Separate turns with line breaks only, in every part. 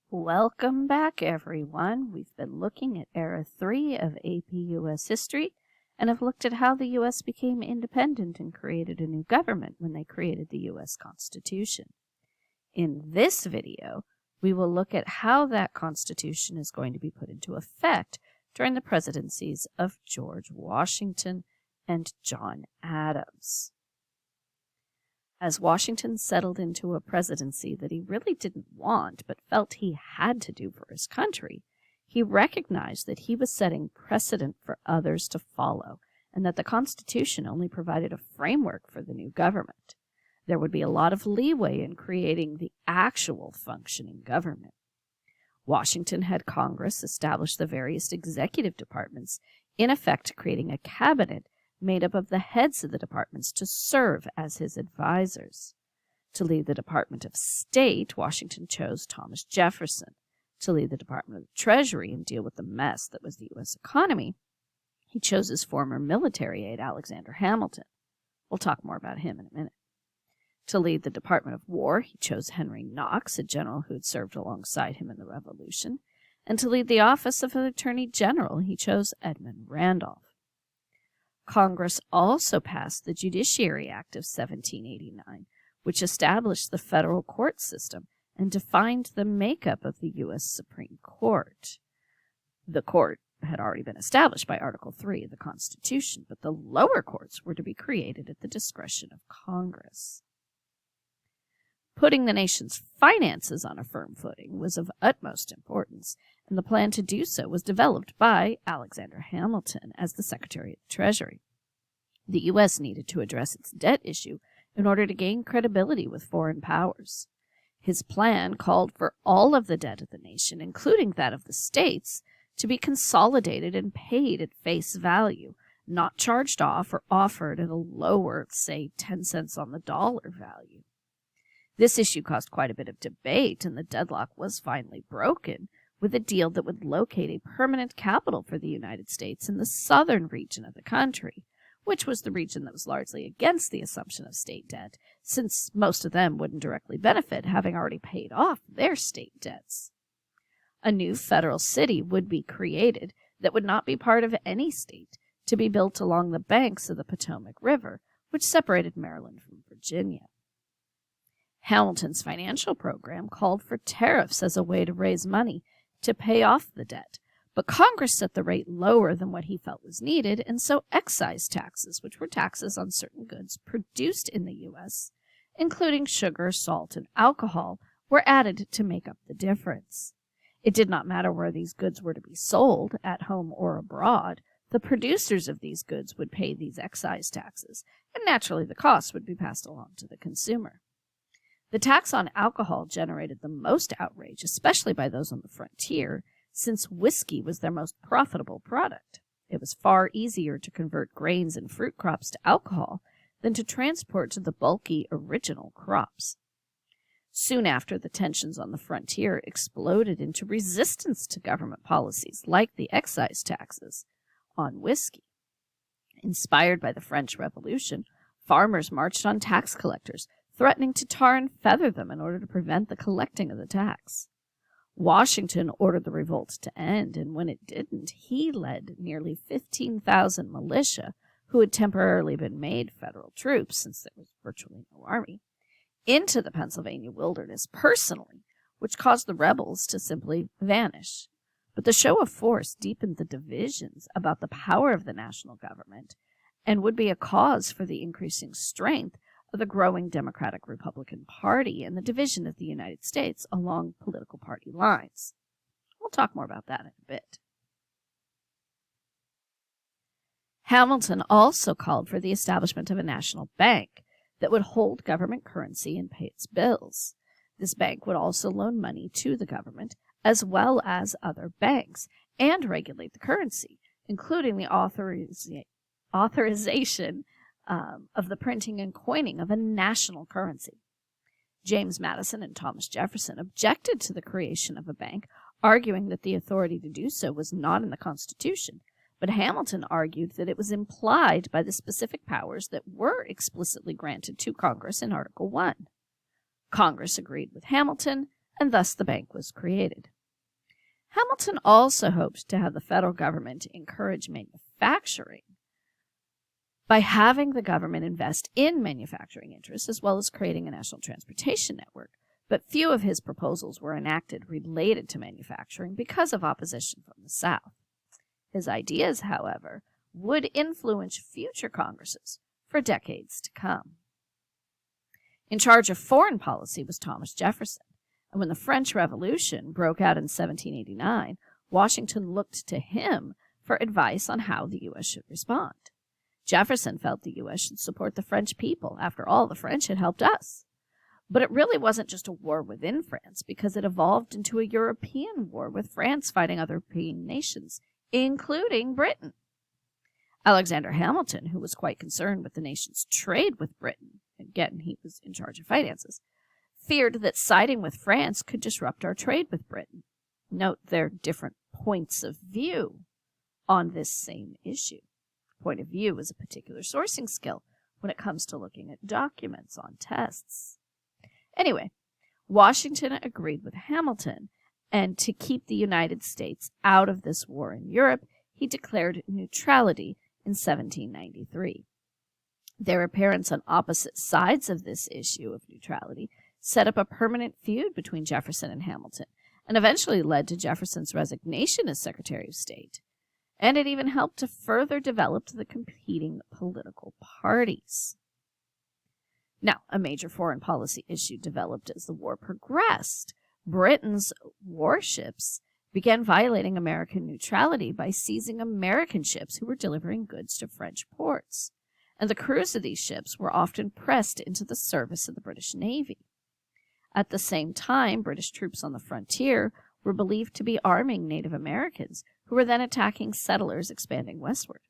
Welcome back, everyone. We've been looking at Era 3 of AP U.S. History and have looked at how the U.S. became independent and created a new government when they created the U.S. Constitution. In this video, we will look at how that Constitution is going to be put into effect during the presidencies of George Washington and John Adams. As Washington settled into a presidency that he really didn't want but felt he had to do for his country, he recognized that he was setting precedent for others to follow and that the Constitution only provided a framework for the new government. There would be a lot of leeway in creating the actual functioning government. Washington had Congress establish the various executive departments, in effect creating a cabinet made up of the heads of the departments to serve as his advisors. To lead the Department of State, Washington chose Thomas Jefferson. To lead the Department of the Treasury and deal with the mess that was the U.S. economy, he chose his former military aide, Alexander Hamilton. We'll talk more about him in a minute. To lead the Department of War, he chose Henry Knox, a general who had served alongside him in the Revolution. And to lead the office of Attorney General, he chose Edmund Randolph. Congress also passed the Judiciary Act of 1789, which established the federal court system and defined the makeup of the U.S. Supreme Court. The court had already been established by Article 3 of the Constitution, but the lower courts were to be created at the discretion of Congress. Putting the nation's finances on a firm footing was of utmost importance, and the plan to do so was developed by Alexander Hamilton as the Secretary of the Treasury. The U.S. needed to address its debt issue in order to gain credibility with foreign powers. His plan called for all of the debt of the nation, including that of the states, to be consolidated and paid at face value, not charged off or offered at a lower, say 10 cents on the dollar value. This issue caused quite a bit of debate, and the deadlock was finally broken with a deal that would locate a permanent capital for the United States in the southern region of the country, which was the region that was largely against the assumption of state debt, since most of them wouldn't directly benefit, having already paid off their state debts. A new federal city would be created that would not be part of any state, to be built along the banks of the Potomac River, which separated Maryland from Virginia. Hamilton's financial program called for tariffs as a way to raise money to pay off the debt, but Congress set the rate lower than what he felt was needed, and so excise taxes, which were taxes on certain goods produced in the U.S., including sugar, salt, and alcohol, were added to make up the difference. It did not matter where these goods were to be sold, at home or abroad. The producers of these goods would pay these excise taxes, and naturally the cost would be passed along to the consumer. The tax on alcohol generated the most outrage, especially by those on the frontier, since whiskey was their most profitable product. It was far easier to convert grains and fruit crops to alcohol than to transport to the bulky original crops. Soon after, the tensions on the frontier exploded into resistance to government policies like the excise taxes on whiskey. Inspired by the French Revolution, farmers marched on tax collectors, threatening to tar and feather them in order to prevent the collecting of the tax. Washington ordered the revolt to end, and when it didn't, he led nearly 15,000 militia, who had temporarily been made federal troops since there was virtually no army, into the Pennsylvania wilderness personally, which caused the rebels to simply vanish. But the show of force deepened the divisions about the power of the national government and would be a cause for the increasing strength of the growing Democratic-Republican Party and the division of the United States along political party lines. We'll talk more about that in a bit. Hamilton also called for the establishment of a national bank that would hold government currency and pay its bills. This bank would also loan money to the government, as well as other banks, and regulate the currency, including the authorization of the printing and coining of a national currency. James Madison and Thomas Jefferson objected to the creation of a bank, arguing that the authority to do so was not in the Constitution, but Hamilton argued that it was implied by the specific powers that were explicitly granted to Congress in Article I. Congress agreed with Hamilton, and thus the bank was created. Hamilton also hoped to have the federal government encourage manufacturing by having the government invest in manufacturing interests as well as creating a national transportation network, but few of his proposals were enacted related to manufacturing because of opposition from the South. His ideas, however, would influence future Congresses for decades to come. In charge of foreign policy was Thomas Jefferson, and when the French Revolution broke out in 1789, Washington looked to him for advice on how the U.S. should respond. Jefferson felt the U.S. should support the French people. After all, the French had helped us. But it really wasn't just a war within France, because it evolved into a European war with France fighting other European nations, including Britain. Alexander Hamilton, who was quite concerned with the nation's trade with Britain, again, he was in charge of finances, feared that siding with France could disrupt our trade with Britain. Note their different points of view on this same issue. Point of view is a particular sourcing skill when it comes to looking at documents on tests. Anyway, Washington agreed with Hamilton, and to keep the United States out of this war in Europe, he declared neutrality in 1793. Their appearance on opposite sides of this issue of neutrality set up a permanent feud between Jefferson and Hamilton, and eventually led to Jefferson's resignation as Secretary of State. And it even helped to further develop the competing political parties. Now, a major foreign policy issue developed as the war progressed. Britain's warships began violating American neutrality by seizing American ships who were delivering goods to French ports. And the crews of these ships were often pressed into the service of the British Navy. At the same time, British troops on the frontier were believed to be arming Native Americans, who were then attacking settlers expanding westward.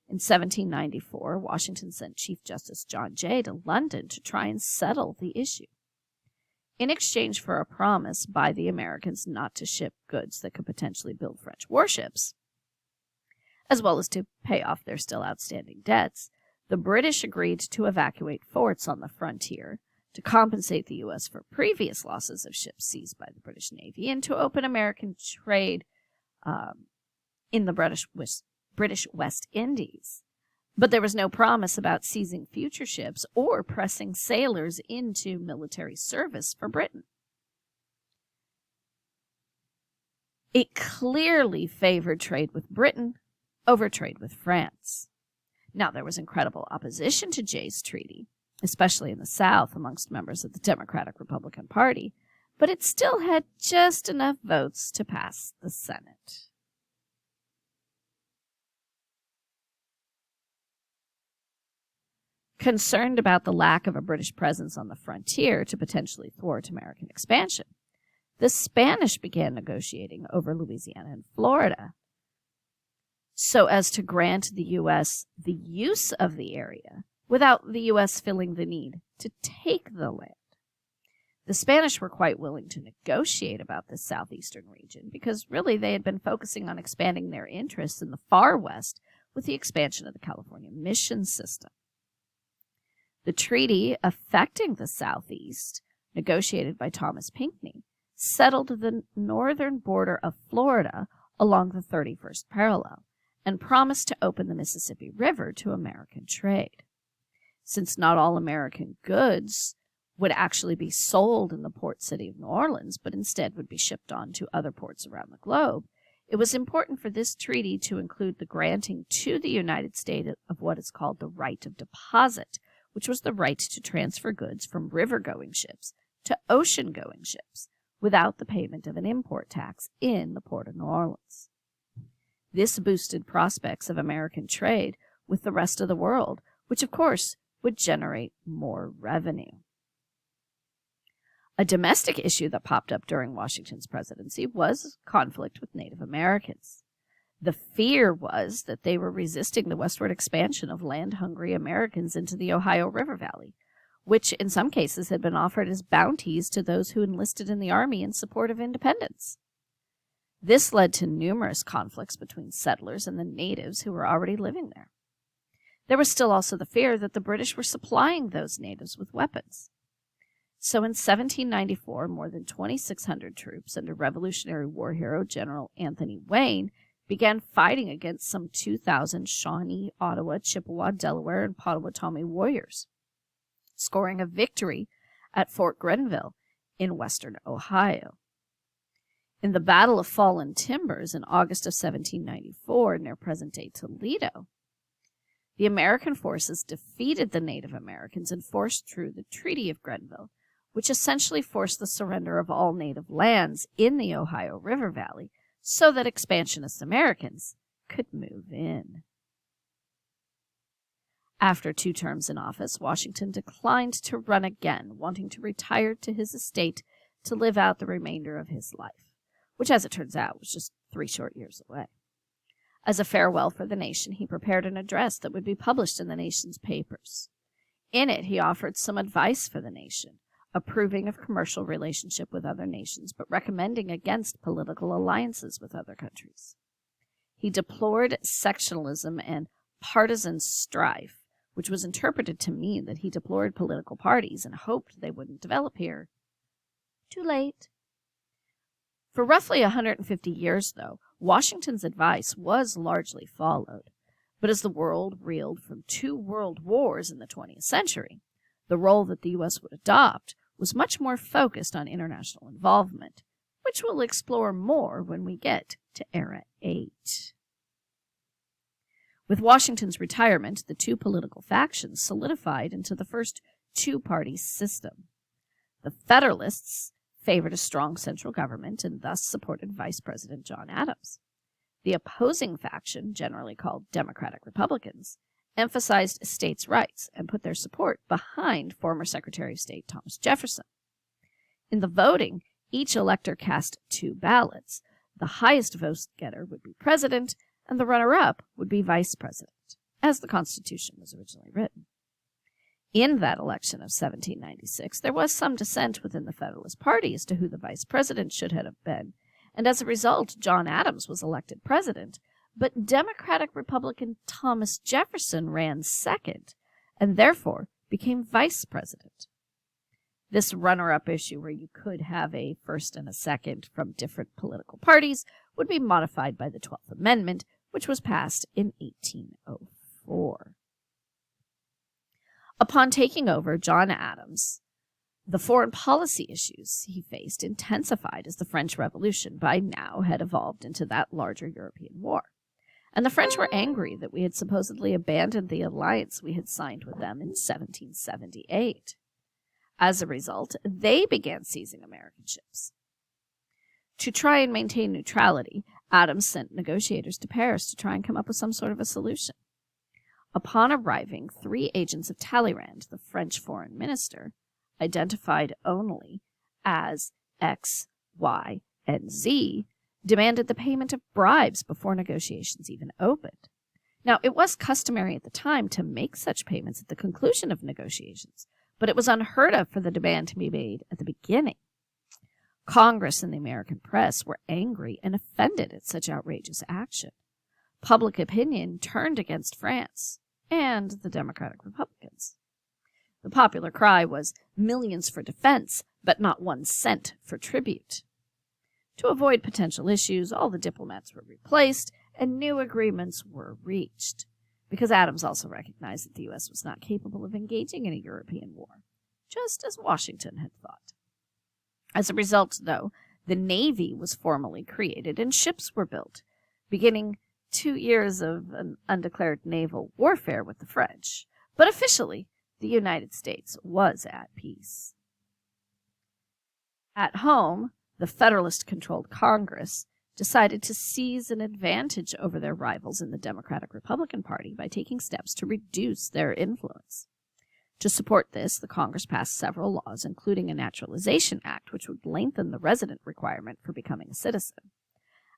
In 1794, Washington sent Chief Justice John Jay to London to try and settle the issue. In exchange for a promise by the Americans not to ship goods that could potentially build French warships, as well as to pay off their still outstanding debts, the British agreed to evacuate forts on the frontier to compensate the U.S. for previous losses of ships seized by the British Navy and to open American trade in the British West Indies. But there was no promise about seizing future ships or pressing sailors into military service for Britain. It clearly favored trade with Britain over trade with France. Now, there was incredible opposition to Jay's treaty, especially in the South amongst members of the Democratic-Republican Party, but it still had just enough votes to pass the Senate. Concerned about the lack of a British presence on the frontier to potentially thwart American expansion, the Spanish began negotiating over Louisiana and Florida so as to grant the U.S. the use of the area without the U.S. feeling the need to take the land. The Spanish were quite willing to negotiate about this southeastern region because really they had been focusing on expanding their interests in the far west with the expansion of the California mission system. The treaty affecting the Southeast, negotiated by Thomas Pinckney, settled the northern border of Florida along the 31st parallel and promised to open the Mississippi River to American trade. Since not all American goods would actually be sold in the port city of New Orleans, but instead would be shipped on to other ports around the globe, it was important for this treaty to include the granting to the United States of what is called the right of deposit, which was the right to transfer goods from river-going ships to ocean-going ships without the payment of an import tax in the port of New Orleans. This boosted prospects of American trade with the rest of the world, which of course would generate more revenue. A domestic issue that popped up during Washington's presidency was conflict with Native Americans. The fear was that they were resisting the westward expansion of land-hungry Americans into the Ohio River Valley, which in some cases had been offered as bounties to those who enlisted in the Army in support of independence. This led to numerous conflicts between settlers and the natives who were already living there. There was still also the fear that the British were supplying those natives with weapons. So in 1794, more than 2,600 troops under Revolutionary War hero General Anthony Wayne began fighting against some 2,000 Shawnee, Ottawa, Chippewa, Delaware, and Potawatomi warriors, scoring a victory at Fort Grenville in western Ohio. In the Battle of Fallen Timbers in August of 1794 near present-day Toledo, the American forces defeated the Native Americans and forced through the Treaty of Grenville, which essentially forced the surrender of all native lands in the Ohio River Valley so that expansionist Americans could move in. After 2 terms in office, Washington declined to run again, wanting to retire to his estate to live out the remainder of his life, which, as it turns out, was just 3 short years away. As a farewell for the nation, he prepared an address that would be published in the nation's papers. In it, he offered some advice for the nation, approving of commercial relationship with other nations, but recommending against political alliances with other countries. He deplored sectionalism and partisan strife, which was interpreted to mean that he deplored political parties and hoped they wouldn't develop here. Too late. For roughly 150 years, though, Washington's advice was largely followed. But as the world reeled from 2 world wars in the 20th century, the role that the U.S. would adopt was much more focused on international involvement, which we'll explore more when we get to Era 8. With Washington's retirement, the 2 political factions solidified into the first 2-party system. The Federalists favored a strong central government and thus supported Vice President John Adams. The opposing faction, generally called Democratic Republicans, emphasized states' rights and put their support behind former Secretary of State Thomas Jefferson. In the voting, each elector cast 2 ballots. The highest vote-getter would be president, and the runner-up would be vice president, as the Constitution was originally written. In that election of 1796, there was some dissent within the Federalist Party as to who the vice president should have been, and as a result, John Adams was elected president, but Democratic Republican Thomas Jefferson ran second, and therefore became vice president. This runner-up issue, where you could have a first and a second from different political parties, would be modified by the 12th Amendment, which was passed in 1804. Upon taking over, John Adams, the foreign policy issues he faced intensified as the French Revolution by now had evolved into that larger European war. And the French were angry that we had supposedly abandoned the alliance we had signed with them in 1778. As a result, they began seizing American ships. To try and maintain neutrality, Adams sent negotiators to Paris to try and come up with some sort of a solution. Upon arriving, 3 agents of Talleyrand, the French foreign minister, identified only as X, Y, and Z, demanded the payment of bribes before negotiations even opened. Now, it was customary at the time to make such payments at the conclusion of negotiations, but it was unheard of for the demand to be made at the beginning. Congress and the American press were angry and offended at such outrageous action. Public opinion turned against France and the Democratic Republicans. The popular cry was, "Millions for defense, but not 1 cent for tribute." To avoid potential issues, all the diplomats were replaced and new agreements were reached, because Adams also recognized that the U.S. was not capable of engaging in a European war, just as Washington had thought. As a result, though, the Navy was formally created and ships were built, beginning 2 years of an undeclared naval warfare with the French. But officially, the United States was at peace. At home, the Federalist-controlled Congress decided to seize an advantage over their rivals in the Democratic-Republican Party by taking steps to reduce their influence. To support this, the Congress passed several laws, including a Naturalization Act, which would lengthen the resident requirement for becoming a citizen.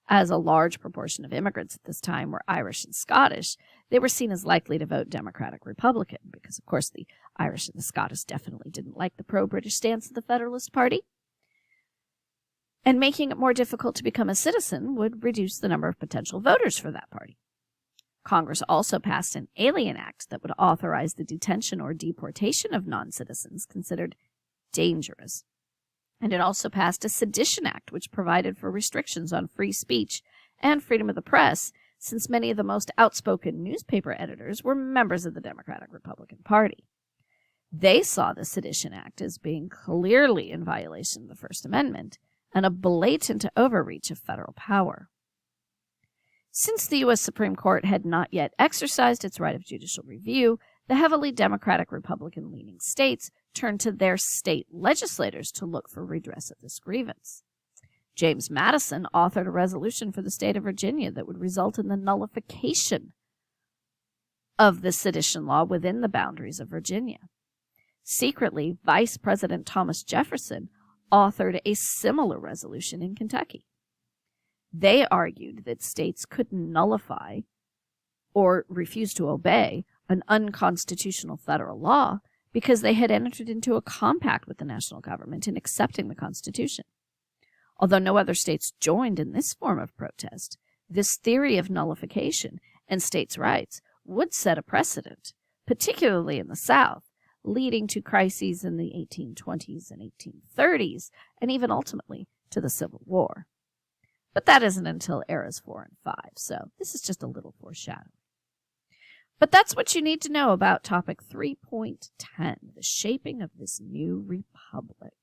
As a large proportion of immigrants at this time were Irish and Scottish, they were seen as likely to vote Democratic-Republican, because, of course, the Irish and the Scottish definitely didn't like the pro-British stance of the Federalist Party. And making it more difficult to become a citizen would reduce the number of potential voters for that party. Congress also passed an Alien Act that would authorize the detention or deportation of non-citizens considered dangerous. And it also passed a Sedition Act, which provided for restrictions on free speech and freedom of the press, since many of the most outspoken newspaper editors were members of the Democratic-Republican Party. They saw the Sedition Act as being clearly in violation of the First Amendment and a blatant overreach of federal power. Since the U.S. Supreme Court had not yet exercised its right of judicial review, the heavily Democratic-Republican-leaning states turned to their state legislators to look for redress of this grievance. James Madison authored a resolution for the state of Virginia that would result in the nullification of the sedition law within the boundaries of Virginia. Secretly, Vice President Thomas Jefferson authored a similar resolution in Kentucky. They argued that states could nullify or refuse to obey an unconstitutional federal law because they had entered into a compact with the national government in accepting the Constitution. Although no other states joined in this form of protest, this theory of nullification and states' rights would set a precedent, particularly in the South, leading to crises in the 1820s and 1830s, and even ultimately to the Civil War. But that isn't until eras 4 and 5, so this is just a little foreshadowing. But that's what you need to know about topic 3.10, the shaping of this new republic.